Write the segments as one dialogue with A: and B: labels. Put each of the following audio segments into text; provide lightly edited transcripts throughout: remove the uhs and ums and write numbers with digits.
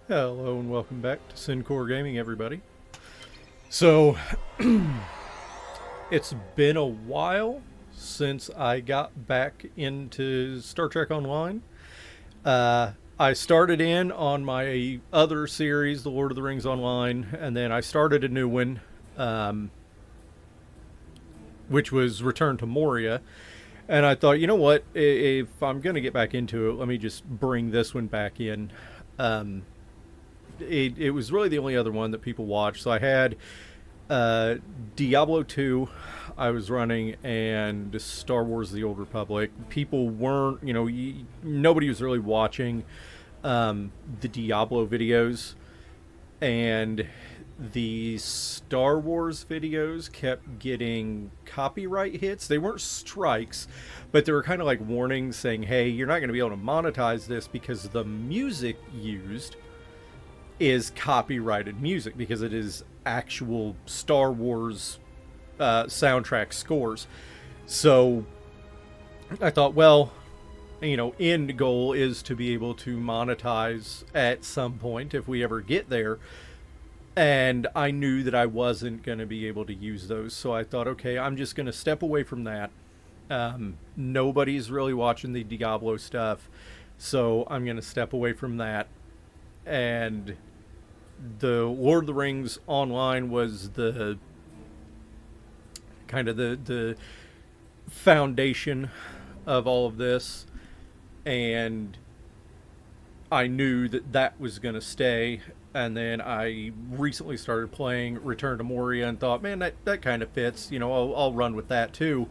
A: Hello and welcome back to Syncore Gaming, everybody. So, it's been a while since I got back into Star Trek Online. I started in on my other series, The Lord of the Rings Online, and then I started a new one, which was Return to Moria. And I thought, you know what, if I'm going to get back into it, let me just bring this one back in. It was really the only other one that people watched. So I had Diablo 2 I was running and Star Wars The Old Republic. People weren't, nobody was really watching the Diablo videos. And the Star Wars videos kept getting copyright hits. They weren't strikes, but they were kind of like warnings saying, hey, you're not going to be able to monetize this because the music used is copyrighted music, because it is actual Star Wars soundtrack scores. So I thought, well, end goal is to be able to monetize at some point if we ever get there. And I knew that I wasn't going to be able to use those. So I thought, okay, I'm just going to step away from that. Nobody's really watching the Diablo stuff. So I'm going to step away from that. And the Lord of the Rings Online was the kind of the foundation of all of this, and I knew that was going to stay. And then I recently started playing Return to Moria and thought, man, that kind of fits. I'll run with that too.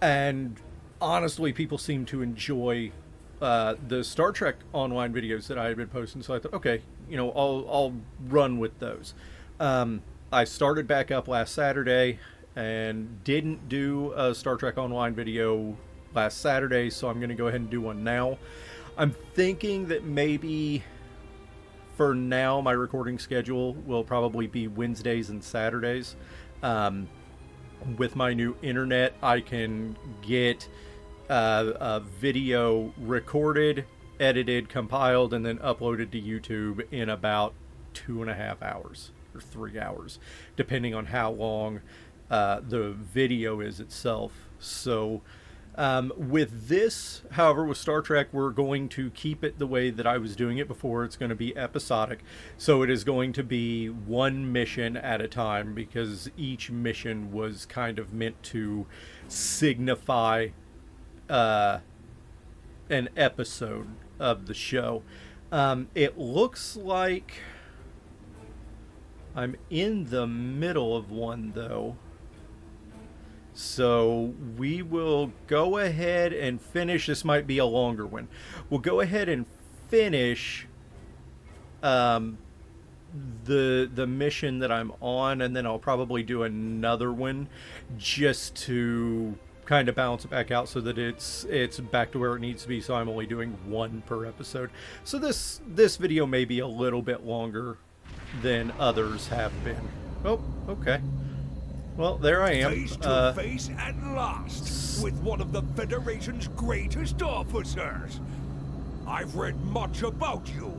A: And honestly, people seem to enjoy the Star Trek Online videos that I had been posting. So I thought, okay, I'll run with those. I started back up last Saturday and didn't do a Star Trek Online video last Saturday, so I'm going to go ahead and do one now. I'm thinking that maybe for now my recording schedule will probably be Wednesdays and Saturdays. With my new internet, I can get a video recorded, edited, compiled, and then uploaded to YouTube in about 2.5 hours or 3 hours, depending on how long the video is itself. So with this, however, with Star Trek, we're going to keep it the way that I was doing it before. It's going to be episodic. So it is going to be one mission at a time, because each mission was kind of meant to signify an episode of the show. It looks like I'm in the middle of one, though. So we will go ahead and finish. This might be a longer one. We'll go ahead and finish the mission that I'm on, and then I'll probably do another one just to kind of balance it back out so that it's back to where it needs to be. So I'm only doing one per episode. So this video may be a little bit longer than others have been. Oh, okay. Well, there I am.
B: Face to face at last with one of the Federation's greatest officers. I've read much about you,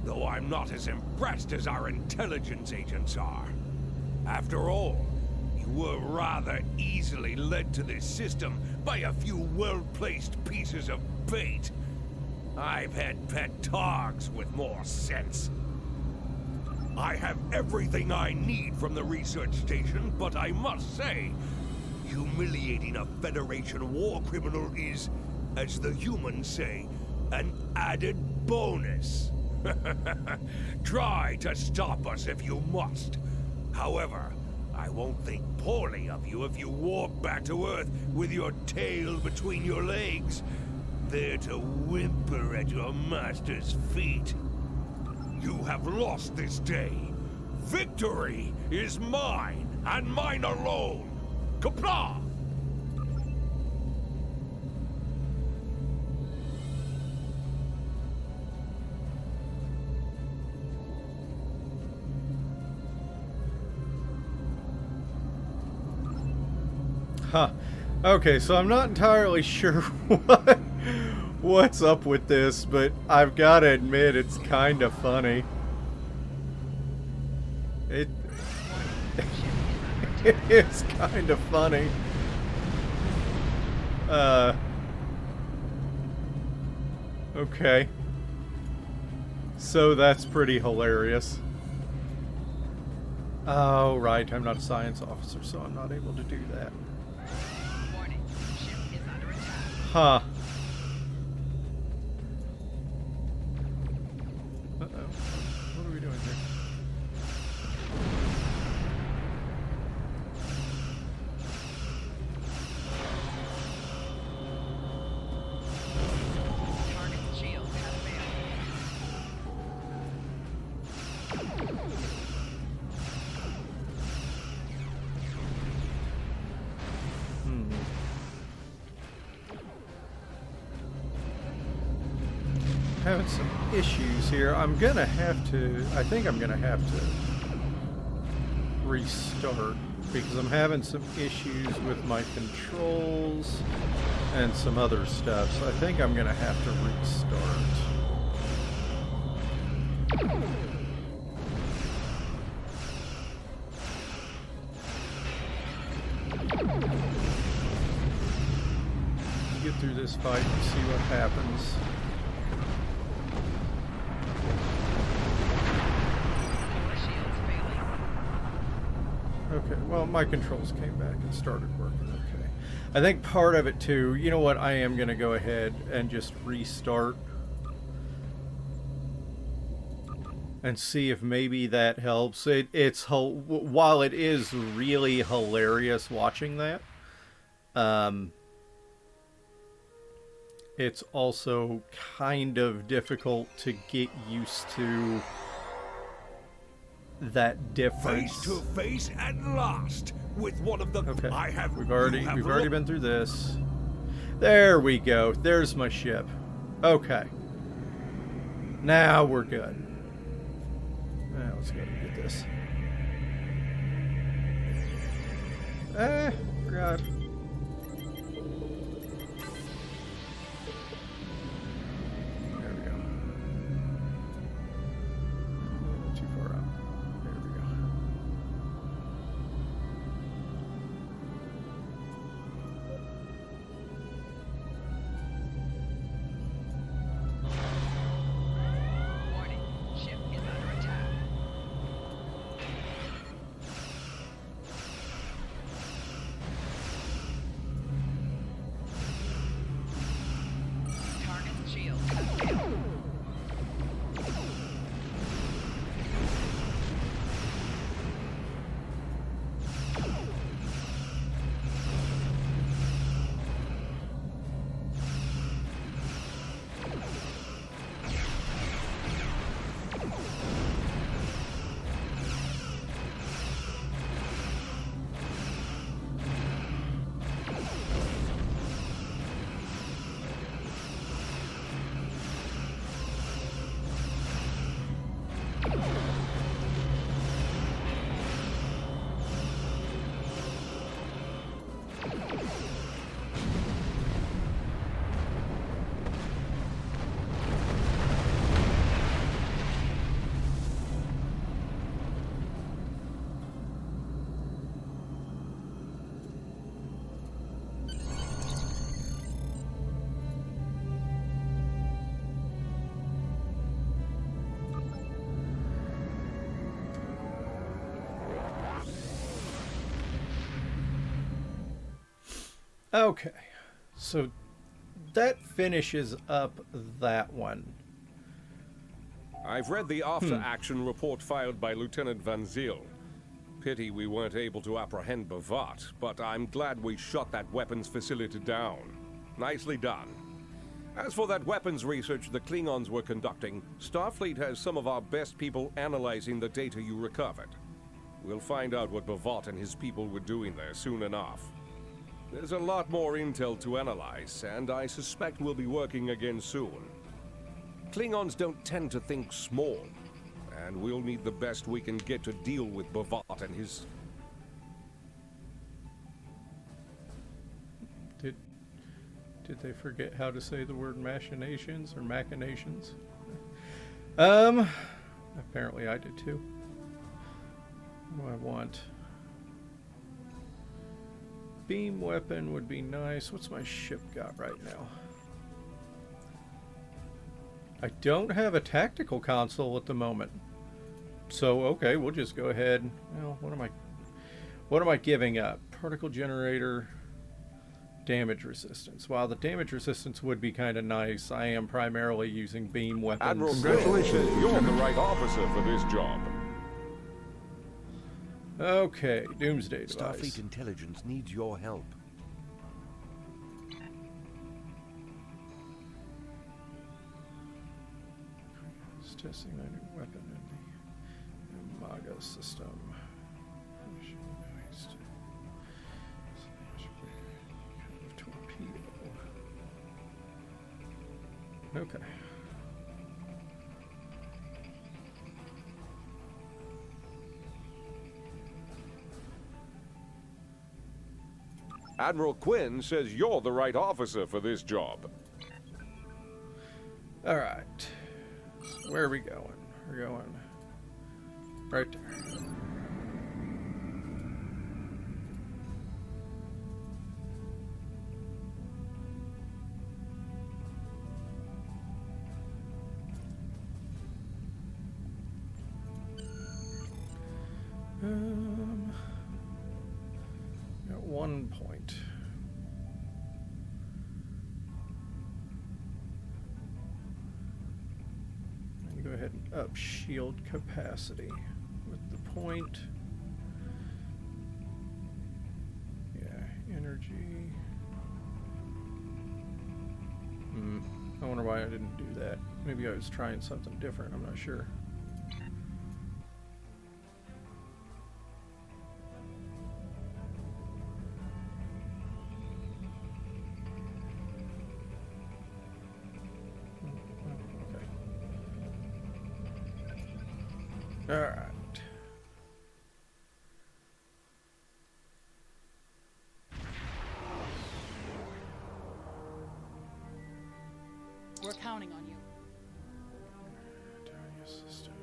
B: though I'm not as impressed as our intelligence agents are. After all, you were rather easily led to this system by a few well-placed pieces of bait. I've had pet dogs with more sense. I have everything I need from the research station, but I must say, humiliating a Federation war criminal is, as the humans say, an added bonus. Try to stop us if you must. However, I won't think poorly of you if you warp back to Earth with your tail between your legs, there to whimper at your master's feet. You have lost this day. Victory is mine, and mine alone. Qapla'!
A: Huh. Okay, so I'm not entirely sure what's up with this, but I've got to admit it's kind of funny. It it's kind of funny. Okay. So that's pretty hilarious. Oh, right. I'm not a science officer, so I'm not able to do that.
C: Warning. Ship is under attack.
A: Huh. Uh-oh. What are we doing here?
C: Target shield has failed.
A: Having some issues here. I'm gonna have to. I think I'm gonna have to restart because I'm having some issues with my controls and some other stuff. So I think I'm gonna have to restart. Get through this fight and see what happens. Okay, well, my controls came back and started working okay. I think part of it, too, you know what, I am going to go ahead and just restart and see if maybe that helps. While it is really hilarious watching that, it's also kind of difficult to get used to that difference.
B: Face to face at last with one of the.
A: Okay.
B: I have.
A: We've already been through this. There we go. There's my ship. Okay. Now we're good. Now let's go and get this. Forgot. There we go. Too far out. There we go.
C: Warning. Ship is under attack. Target shield has failed.
A: Okay, so that finishes up that one.
D: I've read the after-action report filed by Lieutenant Van Zyl. Pity we weren't able to apprehend Bavat, but I'm glad we shot that weapons facility down. Nicely done. As for that weapons research the Klingons were conducting, Starfleet has some of our best people analyzing the data you recovered. We'll find out what Bavat and his people were doing there soon enough. There's a lot more intel to analyze, and I suspect we'll be working again soon. Klingons don't tend to think small, and we'll need the best we can get to deal with Bavat and his...
A: Did they forget how to say the word machinations or machinations? Apparently I did too. What do I want? Beam weapon would be nice. What's my ship got right now? I don't have a tactical console at the moment. So, okay, we'll just go ahead. Well, what am I giving up? Particle generator, damage resistance. While the damage resistance would be kind of nice, I am primarily using beam weapons.
D: Admiral, congratulations. You're the right officer for this job.
A: Okay, doomsday device.
E: Starfleet intelligence needs your help.
A: It's testing a new weapon in the Umaga system. Torpedo. Okay.
D: Admiral Quinn says you're the right officer for this job.
A: All right. Where are we going? We're going right there. Got 1 point. And go ahead and up shield capacity with the point. Yeah, energy. I wonder why I didn't do that. Maybe I was trying something different. I'm not sure. All right.
F: We're counting on you.
A: System.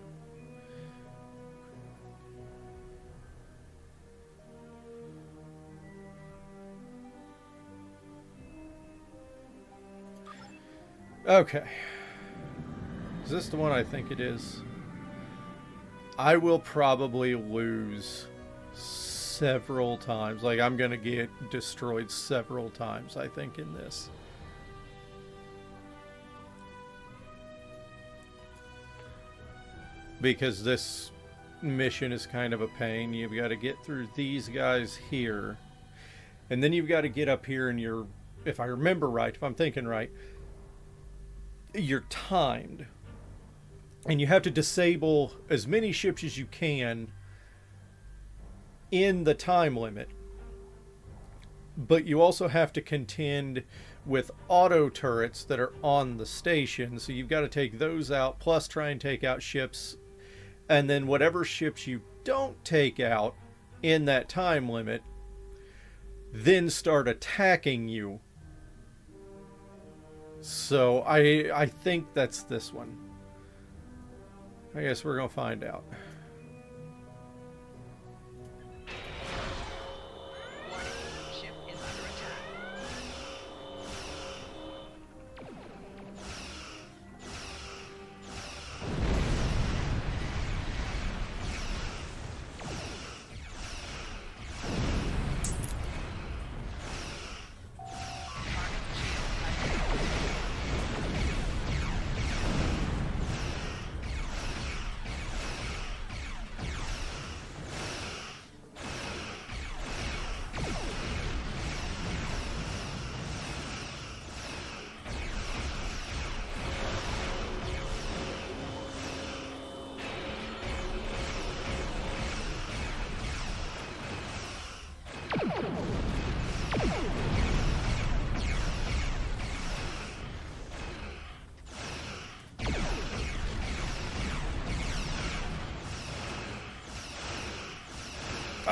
A: Okay. Is this the one I think it is? I will probably lose several times. Like, I'm gonna get destroyed several times, I think, in this. Because this mission is kind of a pain. You've got to get through these guys here. And then you've got to get up here and you're, if I remember right, if I'm thinking right, you're timed. And you have to disable as many ships as you can in the time limit. But you also have to contend with auto turrets that are on the station. So you've got to take those out, plus try and take out ships. And then whatever ships you don't take out in that time limit, then start attacking you. So I think that's this one. I guess we're going to find out.
C: Warning, ship is under attack.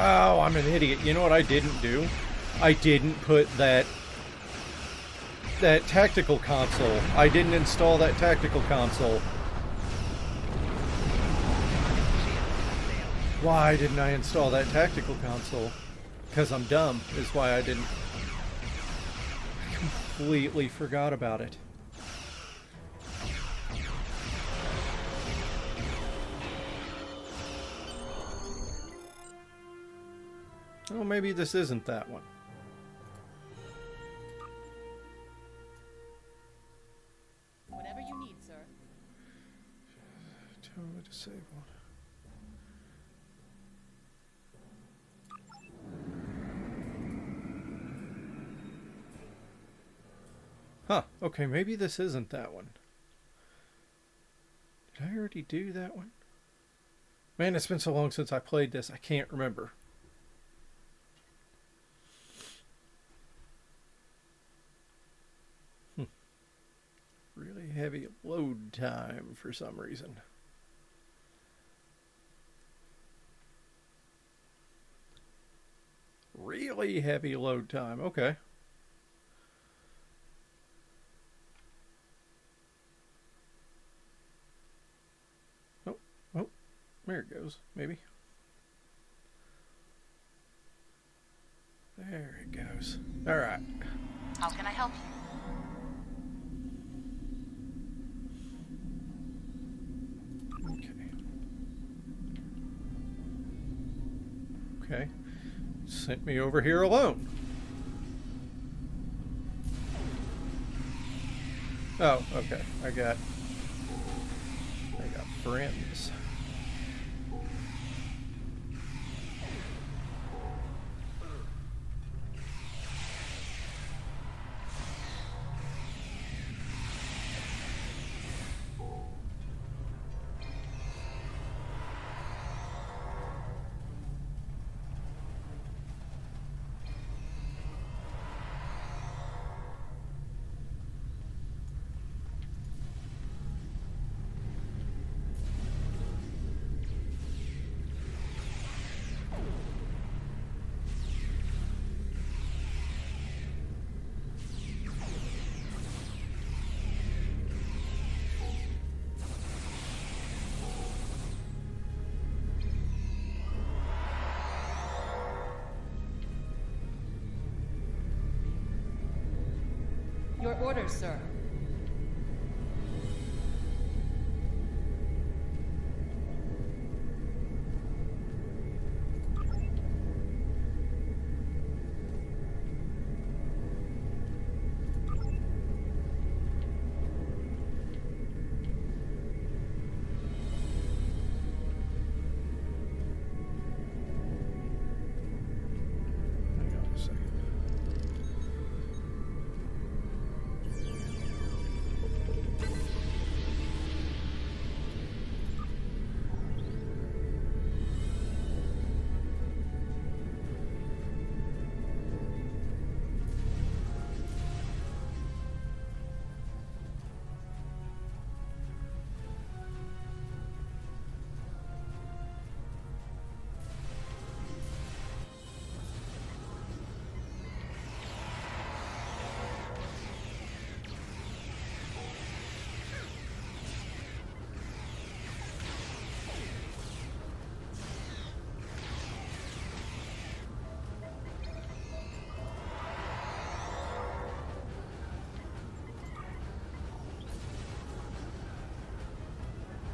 A: Oh, I'm an idiot. You know what I didn't do? I didn't put that that tactical console. I didn't install that tactical console. Why didn't I install that tactical console? Because I'm dumb, is why I didn't. I completely forgot about it. Oh, maybe this isn't that one.
F: Whatever you need, sir.
A: Totally disabled. Huh, okay, maybe this isn't that one. Did I already do that one? Man, it's been so long since I played this, I can't remember. Really heavy load time for some reason. Really heavy load time, okay. Oh, there it goes, maybe. There it goes. All right.
F: How can I help you?
A: Okay. Sent me over here alone. Oh, okay. I got friends.
F: Your orders, sir.
A: Hang on a second.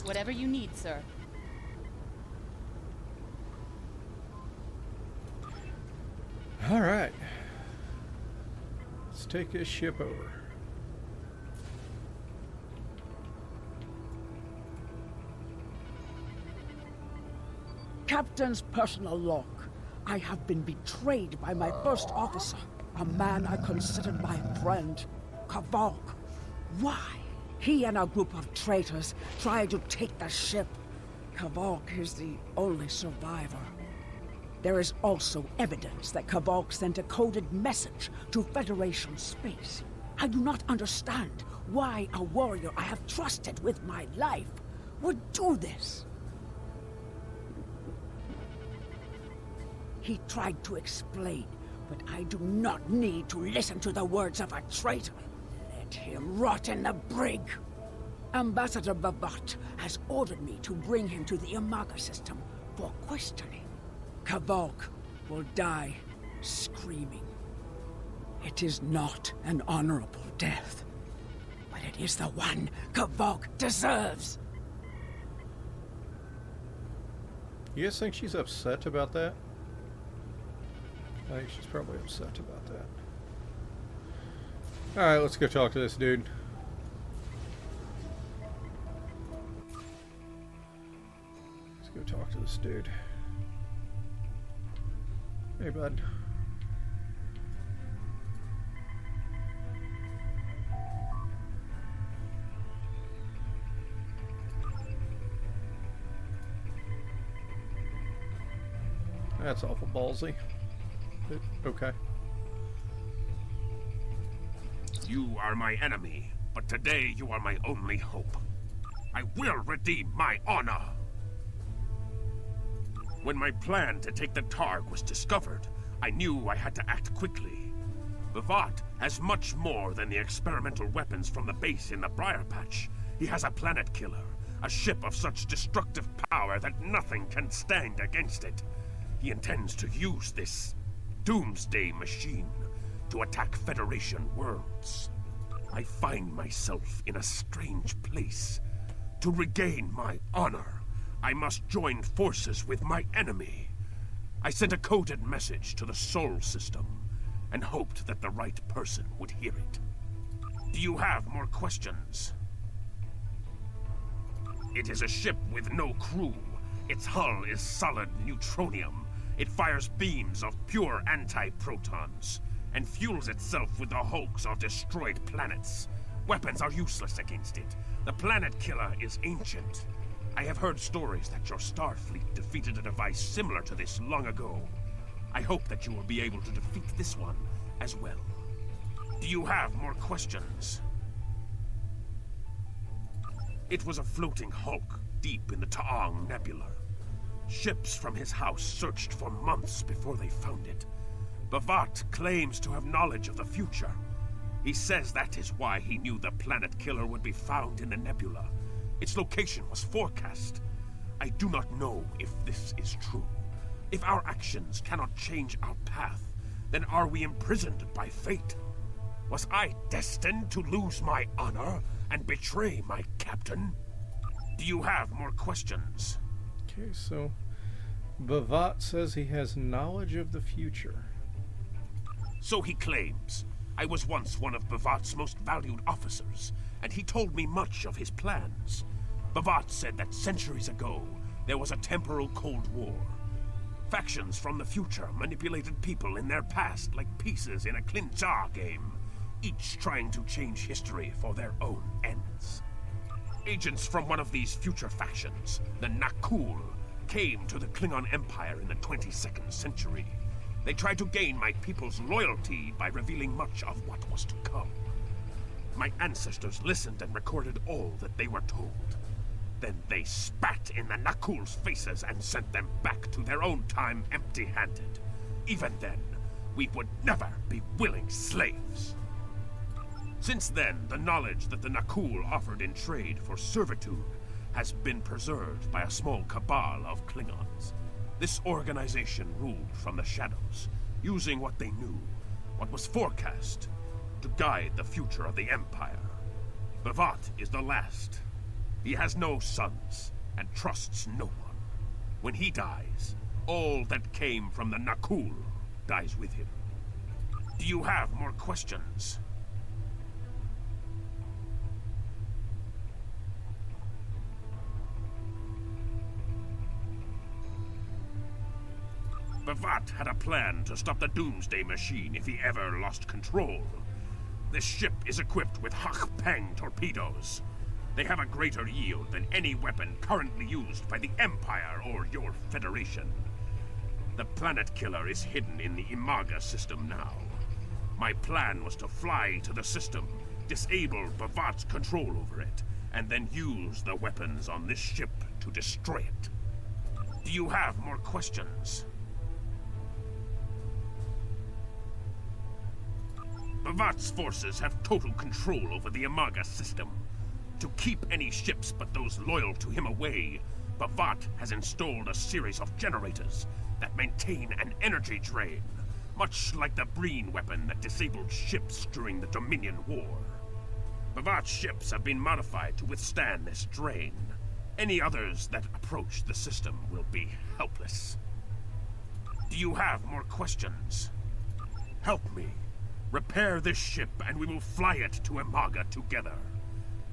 F: Whatever you need, sir.
A: All right. Let's take this ship over.
G: Captain's personal log. I have been betrayed by my first officer, a man I considered my friend, Kavok. Why? He and a group of traitors tried to take the ship. Kavok is the only survivor. There is also evidence that Kavok sent a coded message to Federation space. I do not understand why a warrior I have trusted with my life would do this. He tried to explain, but I do not need to listen to the words of a traitor. him rot in the brig. Ambassador Bavat has ordered me to bring him to the Imaga system for questioning. Kavok will die screaming. It is not an honorable death, but it is the one Kavok deserves.
A: You guys think she's upset about that? I think she's probably upset about that. Alright, let's go talk to this dude. Let's go talk to this dude. Hey, bud. That's awful ballsy. Okay.
H: You are my enemy, but today you are my only hope. I will redeem my honor! When my plan to take the Targ was discovered, I knew I had to act quickly. Bavat has much more than the experimental weapons from the base in the Briar Patch. He has a planet killer, a ship of such destructive power that nothing can stand against it. He intends to use this doomsday machine to attack Federation worlds. I find myself in a strange place. To regain my honor, I must join forces with my enemy. I sent a coded message to the Sol system and hoped that the right person would hear it. Do you have more questions? It is a ship with no crew. Its hull is solid neutronium. It fires beams of pure anti-protons and fuels itself with the hulks of destroyed planets. Weapons are useless against it. The planet killer is ancient. I have heard stories that your Starfleet defeated a device similar to this long ago. I hope that you will be able to defeat this one as well. Do you have more questions? It was a floating hulk deep in the Taong Nebula. Ships from his house searched for months before they found it. Bavat claims to have knowledge of the future. He says that is why he knew the planet killer would be found in the nebula. Its location was forecast. I do not know if this is true. If our actions cannot change our path, then are we imprisoned by fate? Was I destined to lose my honor and betray my captain? Do you have more questions?
A: Okay, so Bavat says he has knowledge of the future.
H: So he claims. I was once one of Bavat's most valued officers, and he told me much of his plans. Bavat said that centuries ago, there was a temporal Cold War. Factions from the future manipulated people in their past like pieces in a Klinjar game, each trying to change history for their own ends. Agents from one of these future factions, the Nakul, came to the Klingon Empire in the 22nd century. They tried to gain my people's loyalty by revealing much of what was to come. My ancestors listened and recorded all that they were told. Then they spat in the Nakul's faces and sent them back to their own time empty-handed. Even then, we would never be willing slaves. Since then, the knowledge that the Nakul offered in trade for servitude has been preserved by a small cabal of Klingons. This organization ruled from the shadows, using what they knew, what was forecast, to guide the future of the Empire. Bavat is the last. He has no sons, and trusts no one. When he dies, all that came from the Nakul dies with him. Do you have more questions? Bavat had a plan to stop the Doomsday Machine if he ever lost control. This ship is equipped with Hak-Peng torpedoes. They have a greater yield than any weapon currently used by the Empire or your Federation. The planet killer is hidden in the Imaga system now. My plan was to fly to the system, disable Bavat's control over it, and then use the weapons on this ship to destroy it. Do you have more questions? Bavat's forces have total control over the Amaga system. To keep any ships but those loyal to him away, Bavat has installed a series of generators that maintain an energy drain, much like the Breen weapon that disabled ships during the Dominion War. Bavat's ships have been modified to withstand this drain. Any others that approach the system will be helpless. Do you have more questions? Help me. Repair this ship and we will fly it to Amaga together.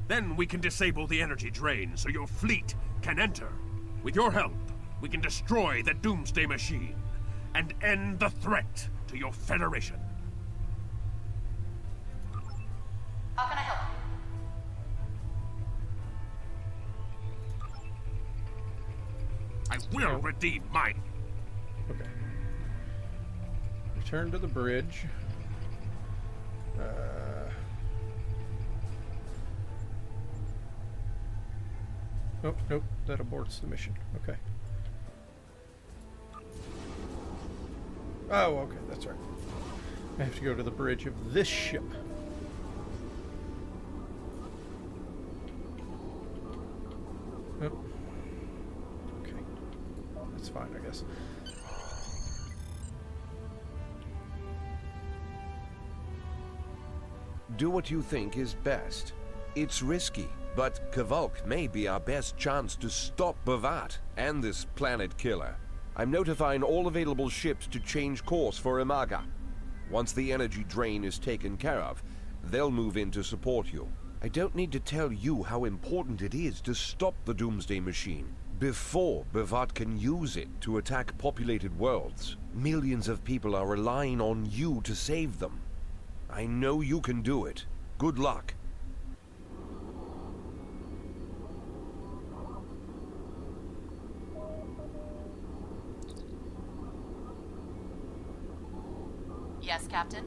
H: Then we can disable the energy drain so your fleet can enter. With your help, we can destroy the Doomsday Machine and end the threat to your Federation.
F: How can I help you?
H: I will redeem mine.
A: Okay. Return to the bridge. Nope, nope, that aborts the mission. Okay. Oh, okay, that's right. I have to go to the bridge of this ship. Oh. Okay. That's fine, I guess.
E: Do what you think is best. It's risky, but Kavok may be our best chance to stop Bavat and this planet killer. I'm notifying all available ships to change course for Amaga. Once the energy drain is taken care of, they'll move in to support you. I don't need to tell you how important it is to stop the Doomsday Machine before Bavat can use it to attack populated worlds. Millions of people are relying on you to save them. I know you can do it. Good luck.
F: Yes, Captain?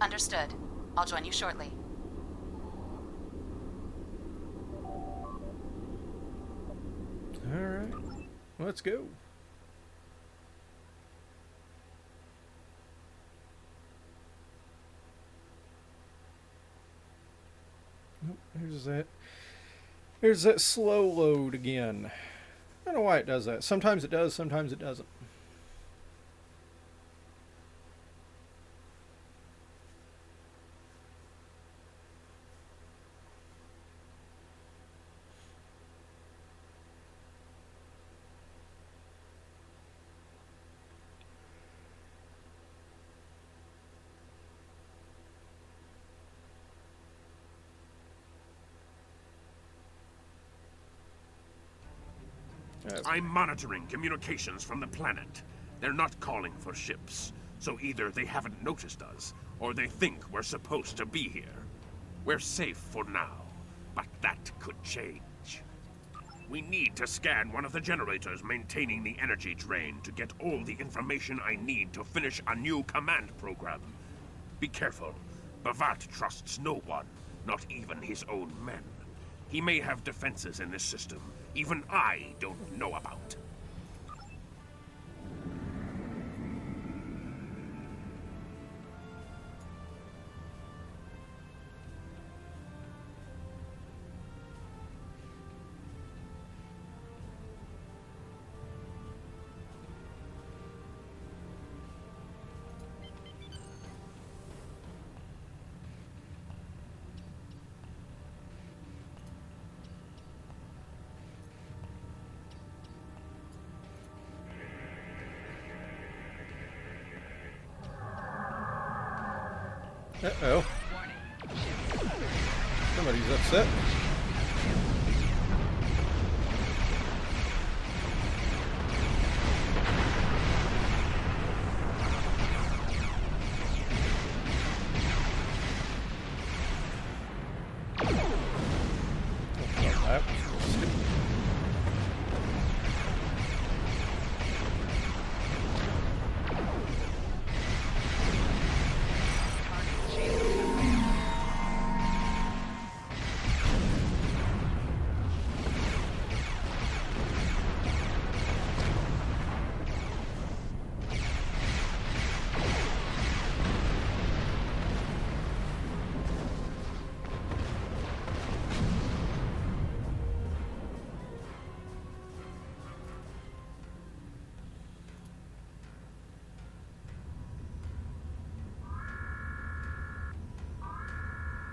F: Understood. I'll join you shortly.
A: All right. Let's go. Oh, there's that slow load again. I don't know why it does that. Sometimes it does, sometimes it doesn't.
H: I'm monitoring communications from the planet. They're not calling for ships, so either they haven't noticed us, or they think we're supposed to be here. We're safe for now, but that could change. We need to scan one of the generators maintaining the energy drain to get all the information I need to finish a new command program. Be careful. Bavat trusts no one, not even his own men. He may have defenses in this system even I don't know about.
A: Uh-oh. Somebody's upset.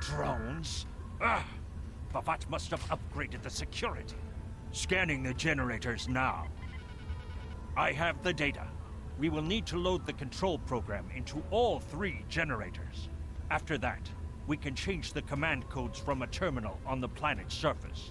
I: Drones? Ah! Bavat must have upgraded the security. Scanning the generators now. I have the data. We will need to load the control program into all 3 generators. After that, we can change the command codes from a terminal on the planet's surface.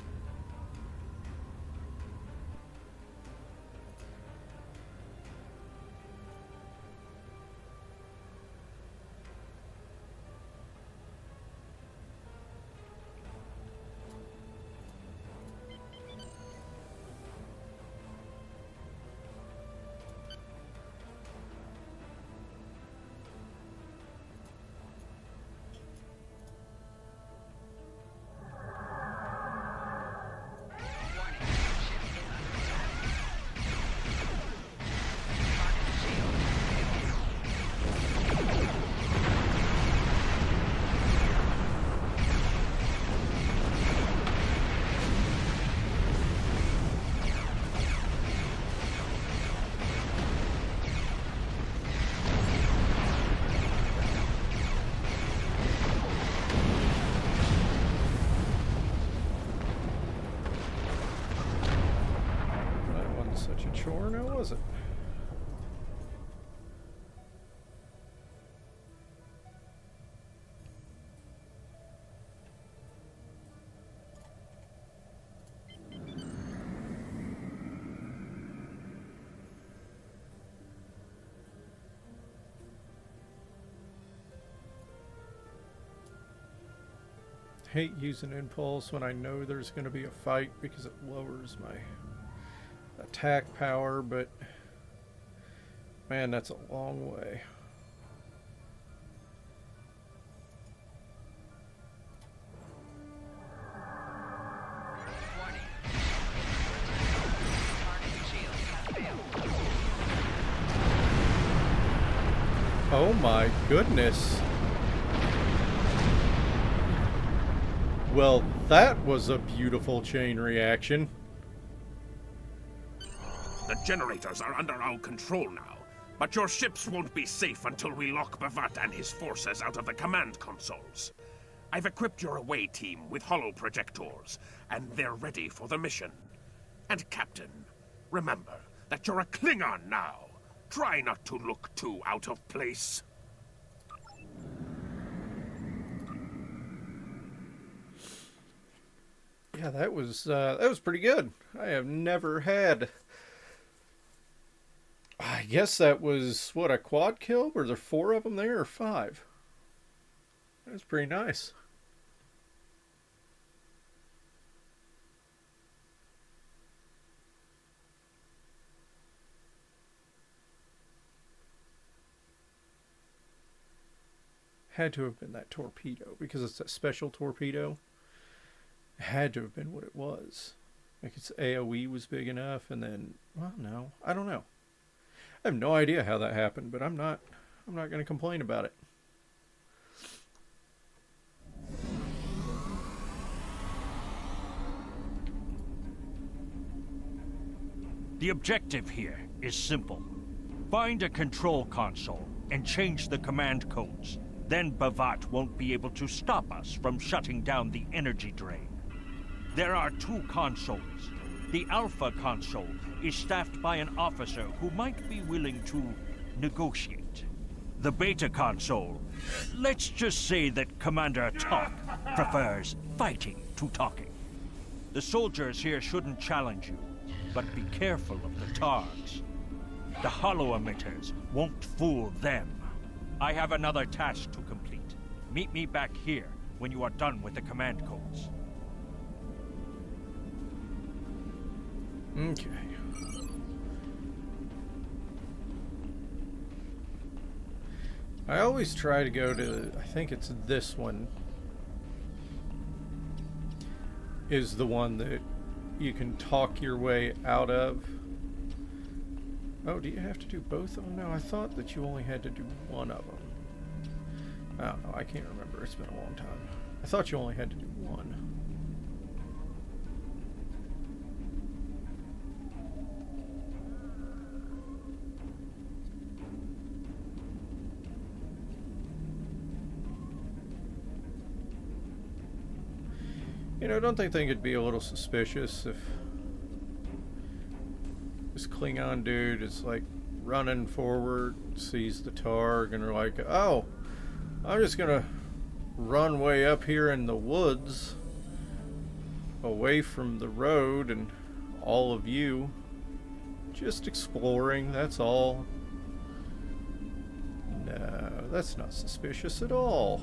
A: Such a chore now, was it? Hate using impulse when I know there's going to be a fight because it lowers my attack power, but man, that's a long way.
C: Warning. Target shield has failed.
A: Oh my goodness. Well, that was a beautiful chain reaction.
H: The generators are under our control now, but your ships won't be safe until we lock Bavat and his forces out of the command consoles. I've equipped your away team with holo projectors, and they're ready for the mission. And Captain, remember that you're a Klingon now. Try not to look too out of place.
A: Yeah, that was pretty good. I have never had. I guess that was what, a quad kill? Were there 4 of them there or 5? That was pretty nice. Had to have been that torpedo because it's a special torpedo. Had to have been what it was. Like its AoE was big enough, and then, well, no, I don't know. I have no idea how that happened, but I'm not going to complain about it.
I: The objective here is simple. Find a control console and change the command codes. Then Bavat won't be able to stop us from shutting down the energy drain. There are 2 consoles. The Alpha console is staffed by an officer who might be willing to negotiate. The Beta console, let's just say that Commander Talk prefers fighting to talking. The soldiers here shouldn't challenge you, but be careful of the Targs. The holo emitters won't fool them. I have another task to complete. Meet me back here when you are done with the command codes.
A: Okay. I always try to go to, I think it's this one, is the one that you can talk your way out of. Oh, do you have to do both of them? No, I thought that you only had to do one of them. I don't know, I can't remember. It's been a long time. I thought you only had to do one. You know, don't they think it'd be a little suspicious if this Klingon dude is like running forward, sees the Targ, and they're like, oh, I'm just gonna run way up here in the woods away from the road and all of you, just exploring, that's all. No, that's not suspicious at all.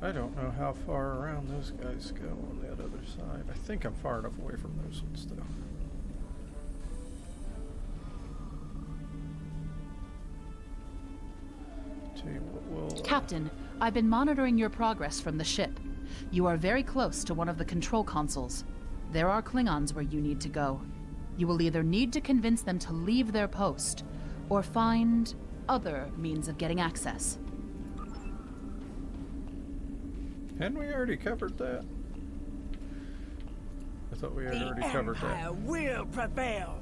A: I don't know how far around those guys go on that other side. I think I'm far enough away from those ones, though. Tell you what, we'll,
F: Captain, I've been monitoring your progress from the ship. You are very close to one of the control consoles. There are Klingons where you need to go. You will either need to convince them to leave their post, or find other means of getting access.
A: Hadn't we already covered that? I thought we had already covered that.
G: The Empire will prevail.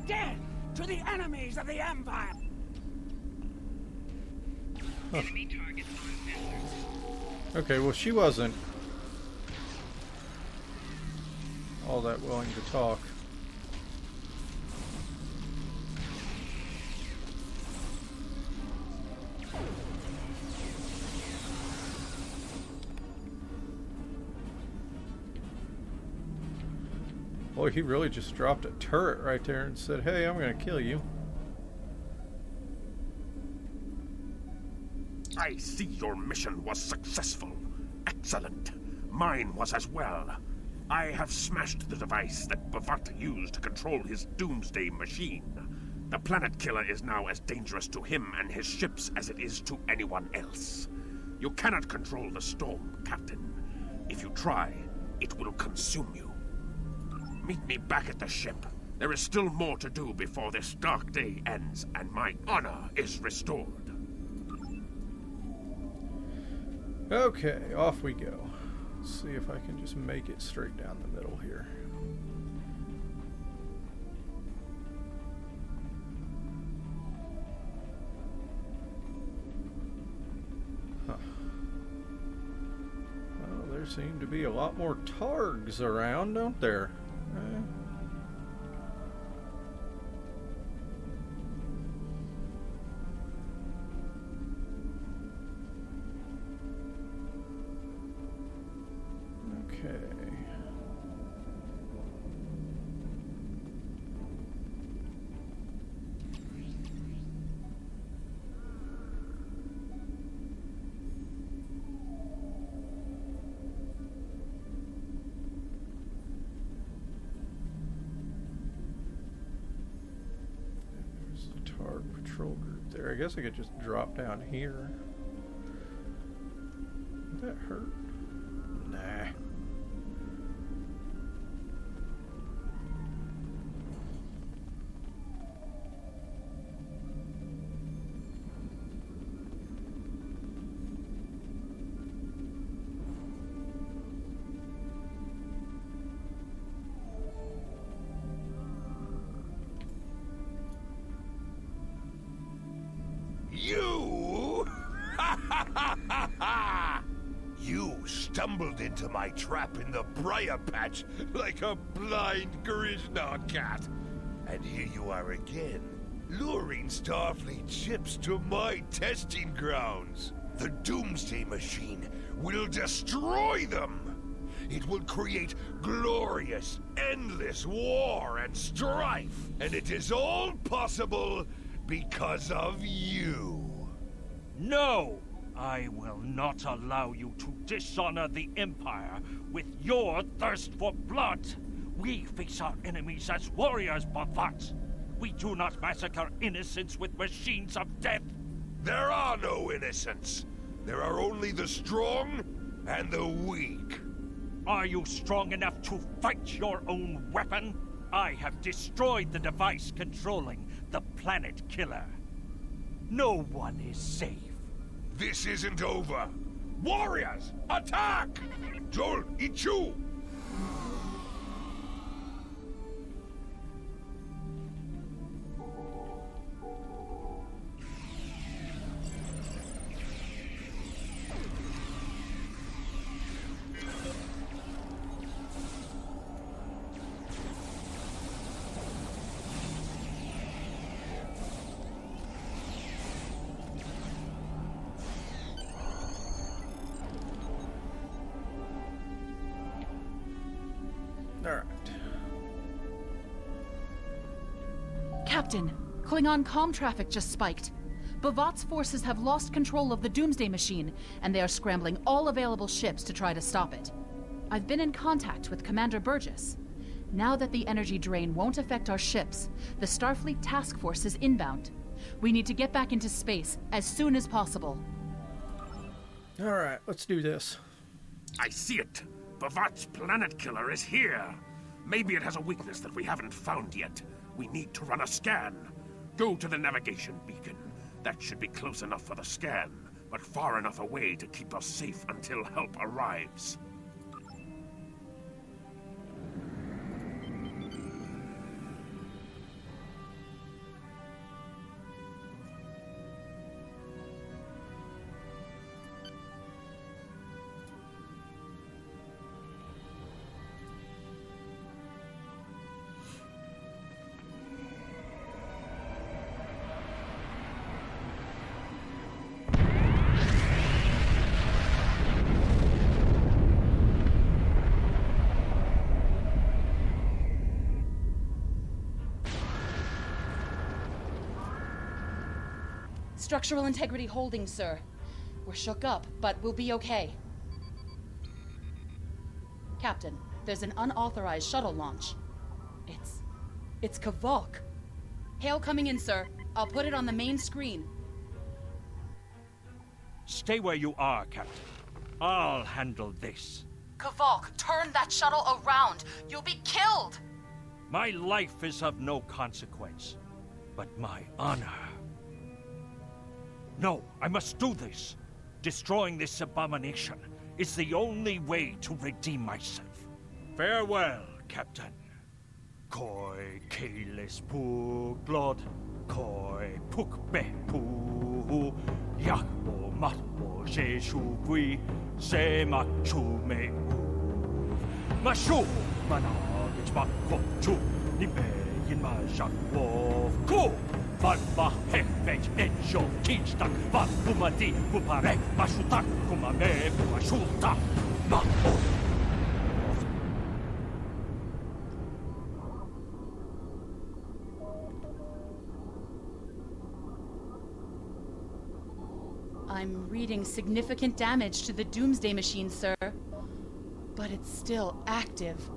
G: Death to the enemies of the Empire.
A: Huh. Okay, well, she wasn't all that willing to talk. Boy, he really just dropped a turret right there and said, hey, I'm gonna kill you.
H: I see your mission was successful. Excellent. Mine was as well. I have smashed the device that Bhavat used to control his doomsday machine. The planet killer is now as dangerous to him and his ships as it is to anyone else. You cannot control the storm, Captain. If you try, it will consume you. Meet me back at the ship. There is still more to do before this dark day ends and my honor is restored.
A: Okay, off we go. Let's see if I can just make it straight down the middle here. Huh. Well, there seem to be a lot more Targs around, don't there? Okay. There's the Targ patrol group there. I guess I could just drop down here. Would that hurt? Nah.
B: You? You stumbled into my trap in the briar patch like a blind Grishna cat. And here you are again, luring Starfleet ships to my testing grounds. The doomsday machine will destroy them. it will create glorious, endless war and strife. And it is all possible because of you.
I: No! I will not allow you to dishonor the Empire with your thirst for blood. We face our enemies as warriors, Bavat. We do not massacre innocents with machines of death.
B: There are no innocents. There are only the strong and the weak.
I: Are you strong enough to fight your own weapon? I have destroyed the device controlling the planet killer. No one is safe.
B: This isn't over. Warriors, attack! Joel, Ichu!
A: Alright.
F: Captain, Klingon comm traffic just spiked. Bavat's forces have lost control of the Doomsday Machine, and they are scrambling all available ships to try to stop it. I've been in contact with Commander Burgess. Now that the energy drain won't affect our ships, the Starfleet Task Force is inbound. We need to get back into space as soon as possible.
A: Alright, let's do this.
H: I see it. Bavat's planet killer is here. Maybe it has a weakness that we haven't found yet. We need to run a scan. Go to the navigation beacon. That should be close enough for the scan, but far enough away to keep us safe until help arrives.
F: Structural integrity holding, sir. We're shook up, but we'll be okay. Captain, there's an unauthorized shuttle launch. It's Kavok. Hail coming in, sir. I'll put it on the main screen.
I: Stay where you are, Captain. I'll handle this.
F: Kavok, turn that shuttle around. You'll be killed!
I: My life is of no consequence, but my honor. No, I must do this. Destroying this abomination is the only way to redeem myself. Farewell, Captain. Koi keles puglod, koi pukbe pu, yakbo matbo jeshu gui, se machu me u. Mashu managit makochu, nibe yin majak wolf ku. Van va hefet enjo kinstak, van bumadi bupare, mashutak kumame buashulta, ma
F: I'm reading significant damage to the Doomsday Machine, sir. But it's still active.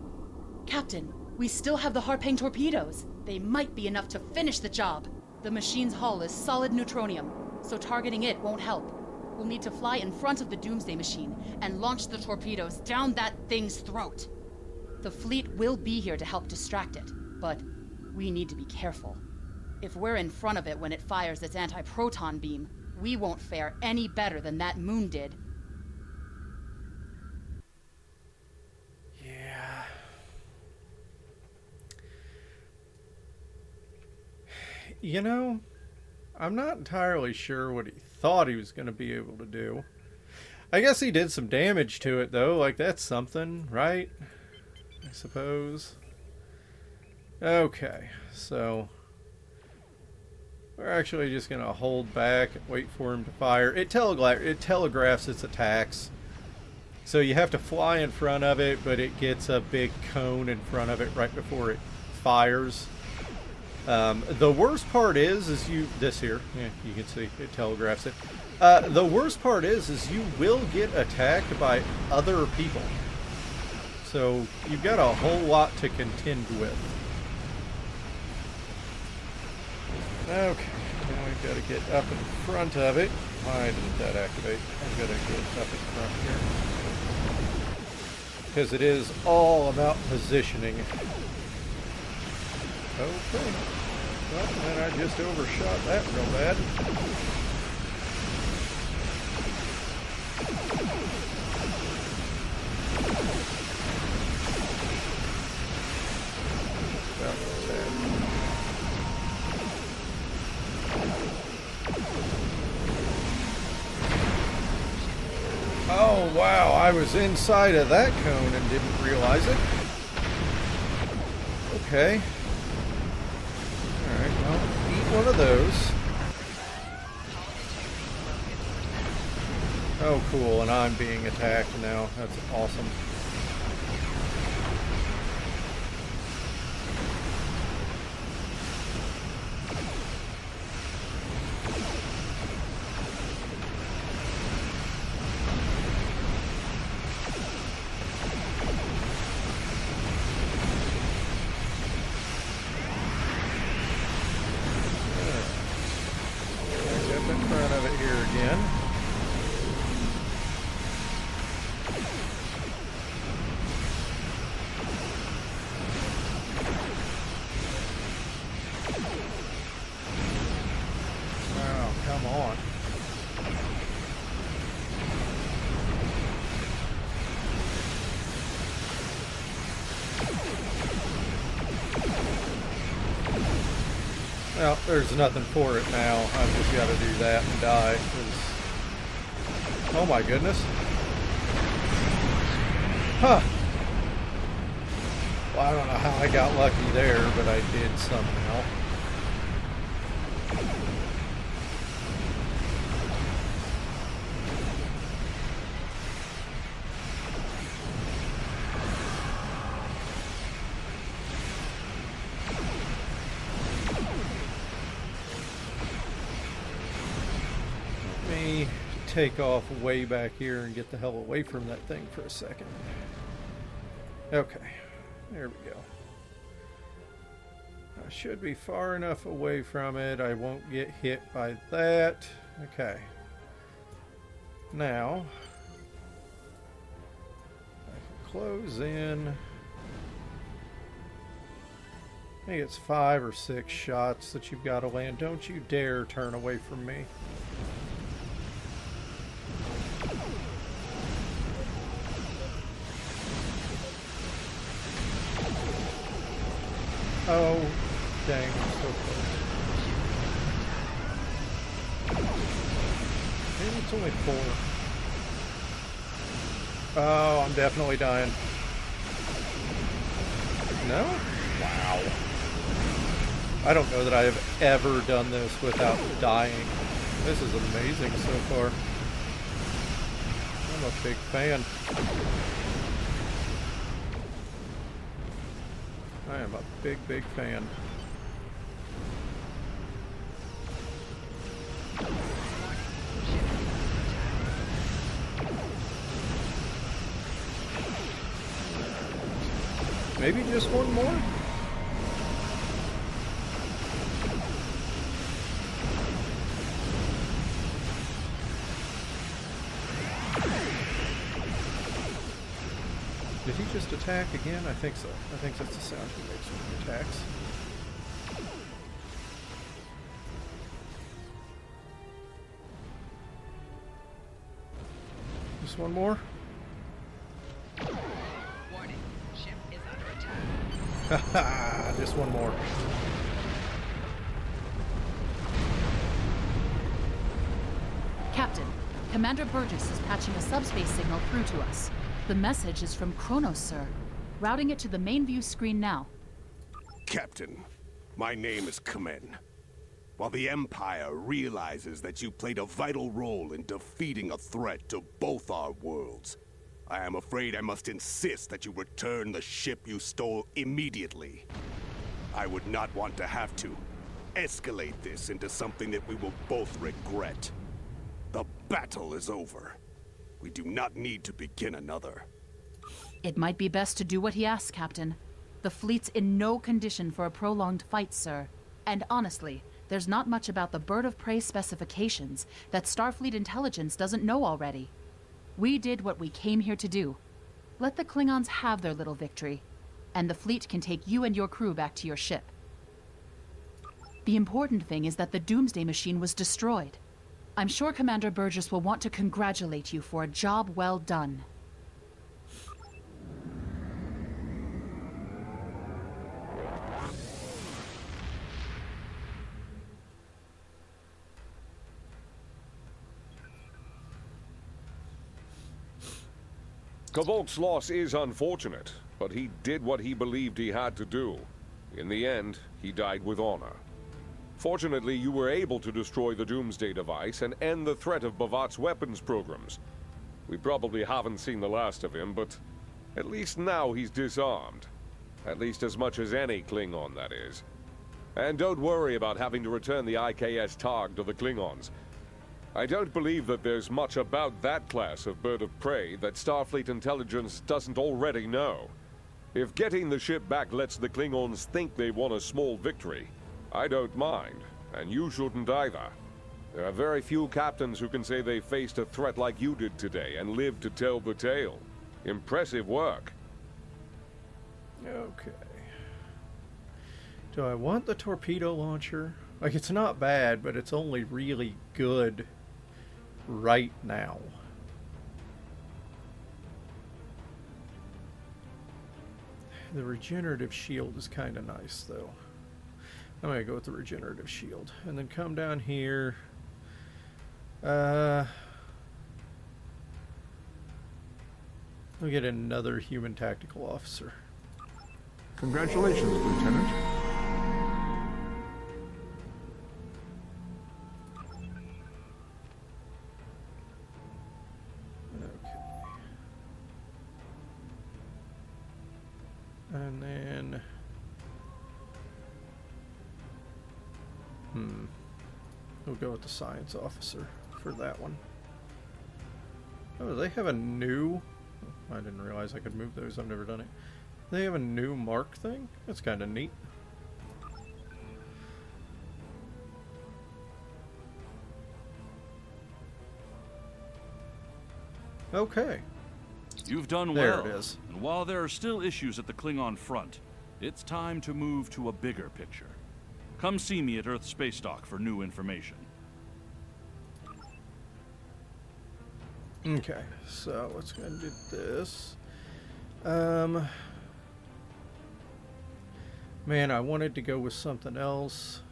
F: Captain, we still have the Harpang torpedoes. They might be enough to finish the job. The machine's hull is solid neutronium, so targeting it won't help. We'll need to fly in front of the Doomsday Machine and launch the torpedoes down that thing's throat. The fleet will be here to help distract it, but we need to be careful. If we're in front of it when it fires its anti-proton beam, we won't fare any better than that moon did.
A: Yeah. You know, I'm not entirely sure what he thought he was going to be able to do. I guess he did some damage to it, though. Like, that's something, right? I suppose. Okay, so we're actually just going to hold back and wait for him to fire. It telegraphs its attacks. So you have to fly in front of it, but it gets a big cone in front of it right before it fires. The worst part is this here. Yeah, you can see it telegraphs it. The worst part is you will get attacked by other people. So you've got a whole lot to contend with. Okay, now we've got to get up in front of it. Why didn't that activate? I'm going to get up in front here. Because it is all about positioning. Okay. Well, and I just overshot that real bad. Oh wow, I was inside of that cone and didn't realize it. Okay. Alright, well, eat one of those. Oh cool, and I'm being attacked now. That's awesome. Well, there's nothing for it now. I've just got to do that and die. Oh my goodness. Huh. Well, I don't know how I got lucky there, but I did somehow. Take off way back here and get the hell away from that thing for a second. Okay, there we go. I should be far enough away from it. I won't get hit by that. Okay. Now, I can close in. I think it's 5 or 6 shots that you've got to land. Don't you dare turn away from me. Oh, dang, I'm so close. Maybe it's only 4. Oh, I'm definitely dying. No? Wow. I don't know that I have ever done this without dying. This is amazing so far. I'm a big fan. I am a big, big fan. Maybe just one more? Did he just attack again? I think so. I think that's the sound he makes when he attacks. Just one more?
C: Warning, ship is under attack.
A: Haha, just one more.
F: Captain, Commander Burgess is patching a subspace signal through to us. The message is from Kronos, sir. Routing it to the main view screen now.
B: Captain, my name is Kamen. While the Empire realizes that you played a vital role in defeating a threat to both our worlds,
J: I am afraid I must insist that you return the ship you stole immediately. I would not want to have to escalate this into something that we will both regret. The battle is over. We do not need to begin another.
F: It might be best to do what he asks, Captain. The fleet's in no condition for a prolonged fight, sir. And honestly, there's not much about the bird of prey specifications that Starfleet intelligence doesn't know already. We did what we came here to do. Let the Klingons have their little victory, and the fleet can take you and your crew back to your ship. The important thing is that the Doomsday machine was destroyed. I'm sure Commander Burgess will want to congratulate you for a job well done.
D: Kvolk's loss is unfortunate, but he did what he believed he had to do. In the end, he died with honor. Fortunately, you were able to destroy the Doomsday device and end the threat of Bavat's weapons programs. We probably haven't seen the last of him, but at least now he's disarmed. At least as much as any Klingon, that is. And don't worry about having to return the IKS Targ to the Klingons. I don't believe that there's much about that class of bird of prey that Starfleet intelligence doesn't already know. If getting the ship back lets the Klingons think they won a small victory, I don't mind, and you shouldn't either. There are very few captains who can say they faced a threat like you did today and lived to tell the tale. Impressive work.
A: Okay. Do I want the torpedo launcher? Like, it's not bad, but it's only really good right now. The regenerative shield is kind of nice, though. I'm going to go with the regenerative shield. And then come down here. We'll get another human tactical officer.
K: Congratulations, Lieutenant.
A: And then we'll go with the science officer for that one. Oh, they have a new... I didn't realize I could move those. I've never done it. They have a new mark thing? That's kind of neat. Okay.
L: You've done
A: there
L: well.
A: It is.
L: And while there are still issues at the Klingon front, it's time to move to a bigger picture. Come see me at Earth Space Dock for new information.
A: Okay, so let's go and do this. Man, I wanted to go with something else.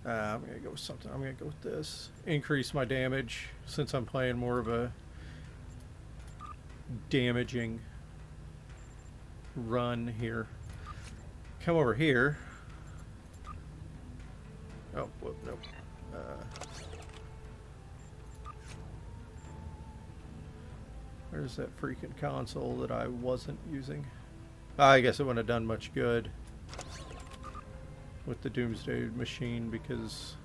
A: I'm gonna go with something. I'm gonna go with this. Increase my damage since I'm playing more of a damaging run here. Come over here. Oh, whoop, nope. Where's that freaking console that I wasn't using? I guess it wouldn't have done much good with the Doomsday machine because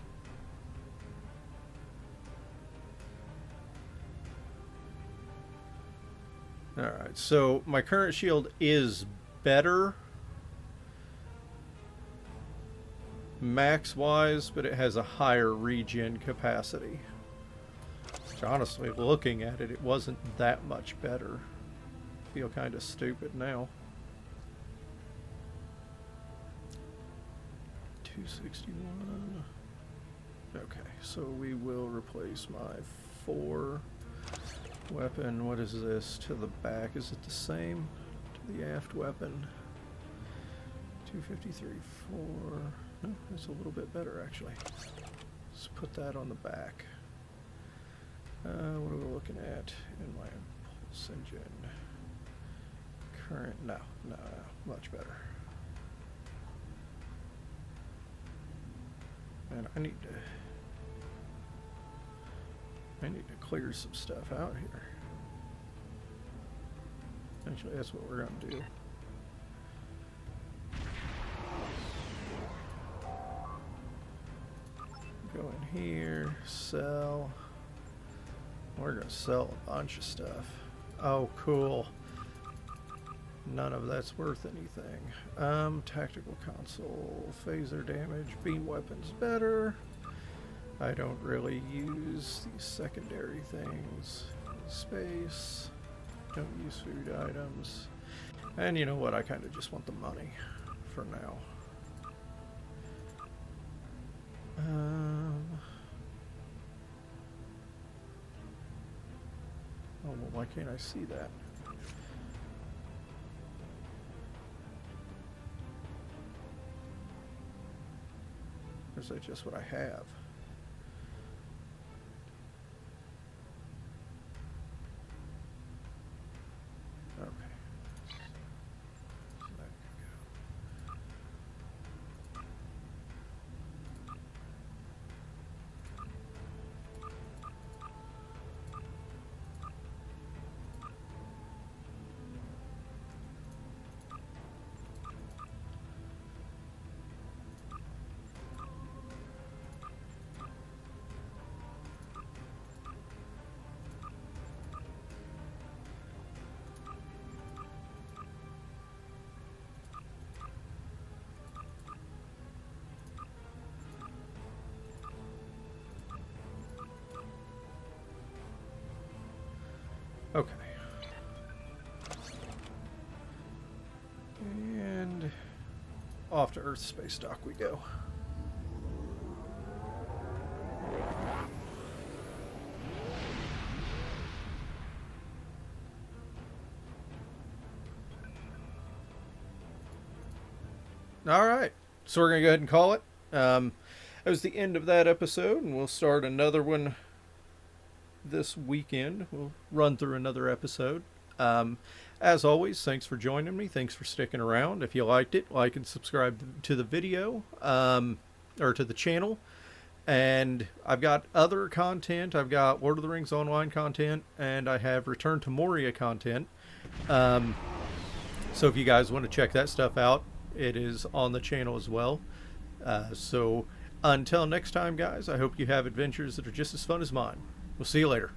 A: alright, so my current shield is better max wise, but it has a higher regen capacity. Which honestly, looking at it, it wasn't that much better. I feel kind of stupid now. 261. Okay, so we will replace my 4 weapon. What is this? To the back, is it the same? To the aft weapon. 253, 4. No, it's a little bit better actually. Let's put that on the back. What are we looking at in my impulse engine? Current, no, much better. And I need to clear some stuff out here. Actually, that's what we're going to do. Go in here, sell. We're going to sell a bunch of stuff. Oh, cool. None of that's worth anything. Tactical console, phaser damage, beam weapons better. I don't really use these secondary things. Space. Don't use food items. And you know what? I kind of just want the money for now. Oh, well, why can't I see that? Or is that just what I have? Okay. So that can go. Okay. And off to Earth space dock we go. All right. So we're going to go ahead and call it. That was the end of that episode, and we'll start another one this weekend. We'll run through another episode. As always, thanks for joining me. Thanks for sticking around. If you liked it, like and subscribe to the video, or to the channel. And I've got other content. I've got Lord of the Rings Online content, and I have Return to Moria content. So if you guys want to check that stuff out, it is on the channel as well. So until next time, guys, I hope you have adventures that are just as fun as mine. We'll see you later.